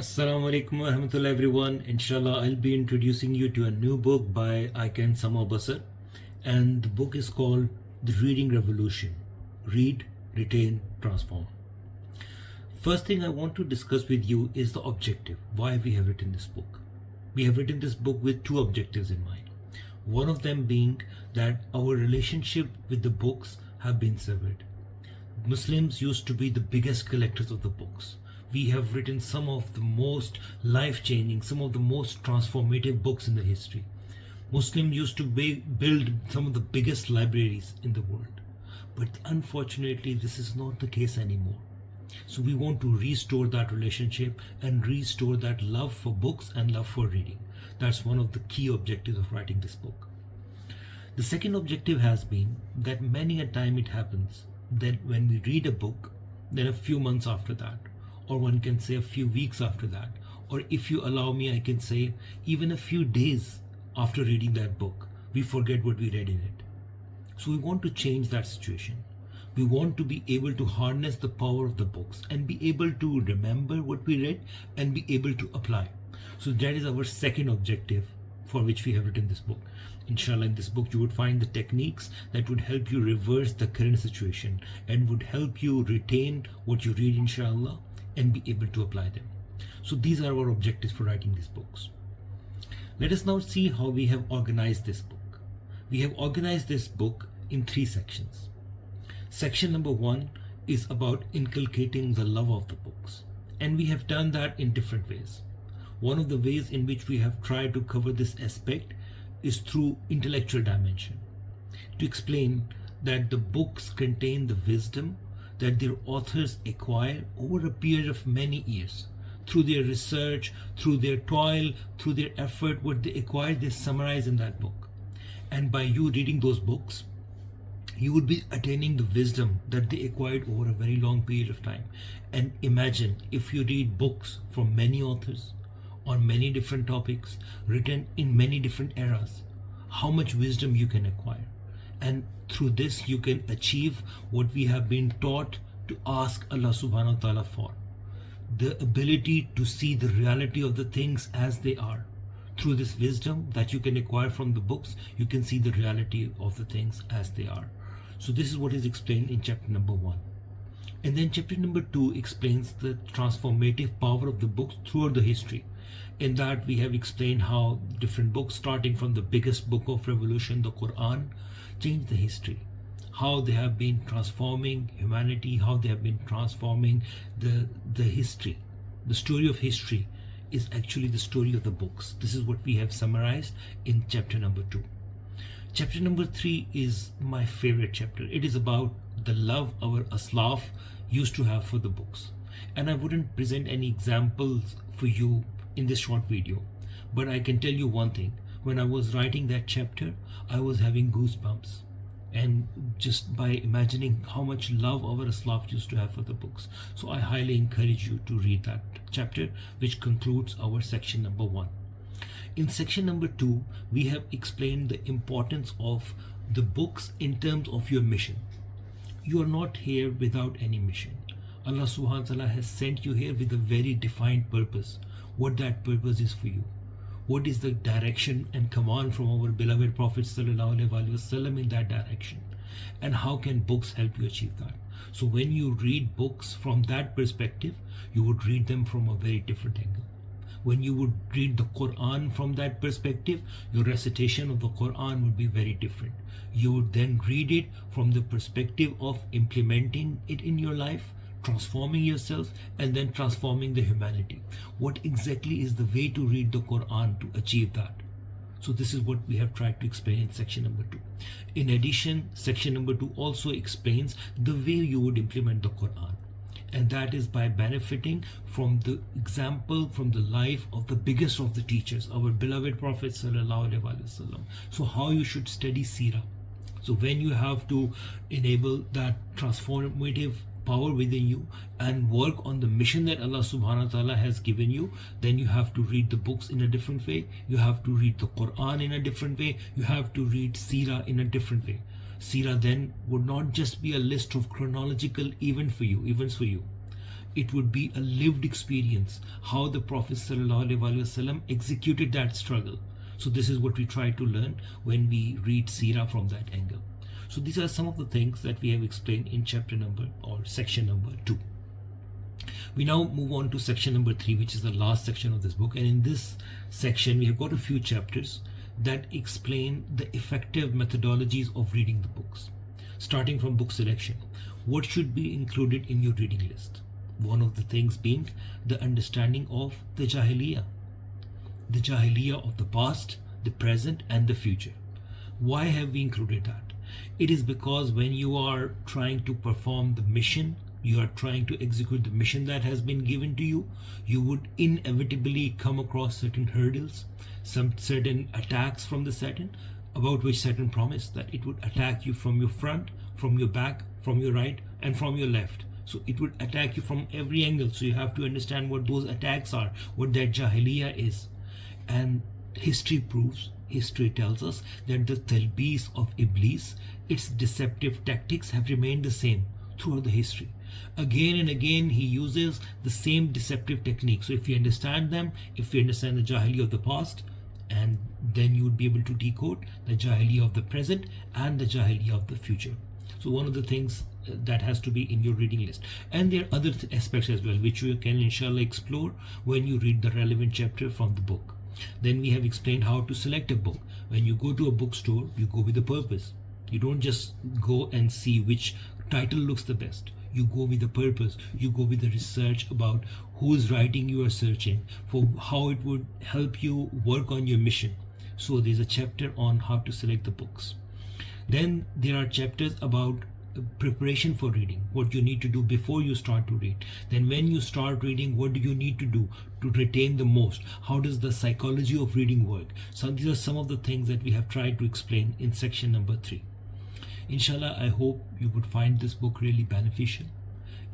𝗬𝗵𝗲 everyone. Inshallah, I'll be introducing you to a new book by 𝗦𝗺𝗵𝗲, and the book is called The Reading Revolution. Read, Retain, Transform. First thing I want to discuss with you is the objective, why we have written this book. We have written this book with two objectives in mind. One of them being that our relationship with the books have been severed. Muslims used to be the biggest collectors of the books. We have written some of the most life-changing, some of the most transformative books in the history. Muslims used to build some of the biggest libraries in the world. But unfortunately, this is not the case anymore. So we want to restore that relationship and restore that love for books and love for reading. That's one of the key objectives of writing this book. The second objective has been that many a time it happens that when we read a book, then a few months after that, or one can say a few weeks after that, or if you allow me, I can say even a few days after reading that book, we forget what we read in it. So we want to change that situation. We want to be able to harness the power of the books and be able to remember what we read and be able to apply. So that is our second objective for which we have written this book. Inshallah, in this book you would find the techniques that would help you reverse the current situation and would help you retain what you read, inshallah, and be able to apply them. So these are our objectives for writing these books. Let us now see how we have organized this book. We have organized this book in three sections. Section number 1 is about inculcating the love of the books, and we have done that in different ways. One of the ways in which we have tried to cover this aspect is through intellectual dimension, to explain that the books contain the wisdom that their authors acquire over a period of many years. Through their research, through their toil, through their effort, what they acquire, they summarize in that book. And by you reading those books, you would be attaining the wisdom that they acquired over a very long period of time. And imagine if you read books from many authors on many different topics, written in many different eras, how much wisdom you can acquire. And through this you can achieve what we have been taught to ask Allah subhanahu wa ta'ala for. The ability to see the reality of the things as they are. Through this wisdom that you can acquire from the books, you can see the reality of the things as they are. So this is what is explained in chapter number 1. And then chapter number 2 explains the transformative power of the books throughout the history. In that we have explained how different books, starting from the biggest book of revolution, the Quran, changed the history, how they have been transforming humanity, how they have been transforming the history. The story of history is actually the story of the books. This is what we have summarized in chapter number 2. Chapter number 3 is my favorite chapter. It is about the love our aslaf used to have for the books. And I wouldn't present any examples for you in this short video, but I can tell you one thing. When I was writing that chapter, I was having goosebumps, and just by imagining how much love our aslaf used to have for the books. So I highly encourage you to read that chapter, which concludes our section number 1. In section number 2, we have explained the importance of the books in terms of your mission. You are not here without any mission. Allah subhanahu wa ta'ala has sent you here with a very defined purpose. What that purpose is for you. What is the direction and command from our beloved Prophet ﷺ in that direction? And how can books help you achieve that? So when you read books from that perspective, you would read them from a very different angle. When you would read the Quran from that perspective, your recitation of the Quran would be very different. You would then read it from the perspective of implementing it in your life, transforming yourself, and then transforming the humanity. What exactly is the way to read the Quran to achieve that? So this is what we have tried to explain in section number 2. In addition, section number 2 also explains the way you would implement the Quran. And that is by benefiting from the example, from the life of the biggest of the teachers, our beloved Prophet ﷺ. So how you should study Seerah. So when you have to enable that transformative power within you and work on the mission that Allah subhanahu wa ta'ala has given you, then you have to read the books in a different way. You have to read the Quran in a different way. You have to read Seerah in a different way. Seerah then would not just be a list of chronological events for you. It would be a lived experience, how the Prophet ﷺ executed that struggle. So this is what we try to learn when we read Seerah from that angle. So these are some of the things that we have explained in chapter number or section number 2. We now move on to section number 3, which is the last section of this book. And in this section, we have got a few chapters that explain the effective methodologies of reading the books. Starting from book selection, what should be included in your reading list? One of the things being the understanding of the Jahiliyyah of the past, the present and the future. Why have we included that? It is because when you are trying to perform the mission, you are trying to execute the mission that has been given to you, you would inevitably come across certain hurdles, some certain attacks from the Satan, about which Satan promised that it would attack you from your front, from your back, from your right and from your left. So it would attack you from every angle. So you have to understand what those attacks are, what that Jahiliyyah is. And history proves, history tells us that the talbis of Iblis, its deceptive tactics have remained the same throughout the history. Again and again he uses the same deceptive techniques. So if you understand them, if you understand the Jahiliyyah of the past, and then you would be able to decode the Jahiliyyah of the present and the Jahiliyyah of the future. So one of the things that has to be in your reading list. And there are other aspects as well, which you can inshallah explore when you read the relevant chapter from the book. Then we have explained how to select a book. When you go to a bookstore, you go with a purpose. You don't just go and see which title looks the best. You go with a purpose. You go with the research about whose writing you are searching, for how it would help you work on your mission. So there's a chapter on how to select the books. Then there are chapters about preparation for reading, what you need to do before you start to read. Then when you start reading, what do you need to do to retain the most? How does the psychology of reading work? So these are some of the things that we have tried to explain in section number 3. Inshallah, I hope you would find this book really beneficial,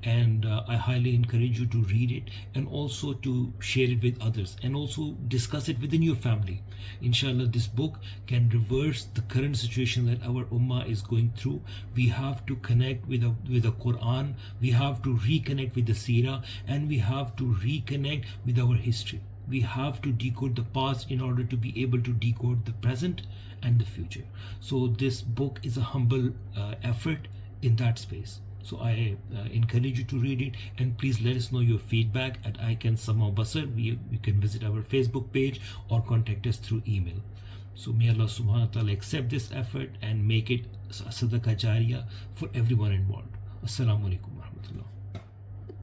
and I highly encourage you to read it and also to share it with others and also discuss it within your family. Inshallah, this book can reverse the current situation that our ummah is going through. We have to connect with the Quran, we have to reconnect with the Seerah, and we have to reconnect with our history. We have to decode the past in order to be able to decode the present and the future. So this book is a humble effort in that space. So I encourage you to read it, and please let us know your feedback at 𝗧𝗵𝗲. You can visit our Facebook page or contact us through email. So may Allah subhanahu wa ta'ala accept this effort and make it a sadaqah jariyah for everyone involved. Assalamu alaikum wa rahmatullah.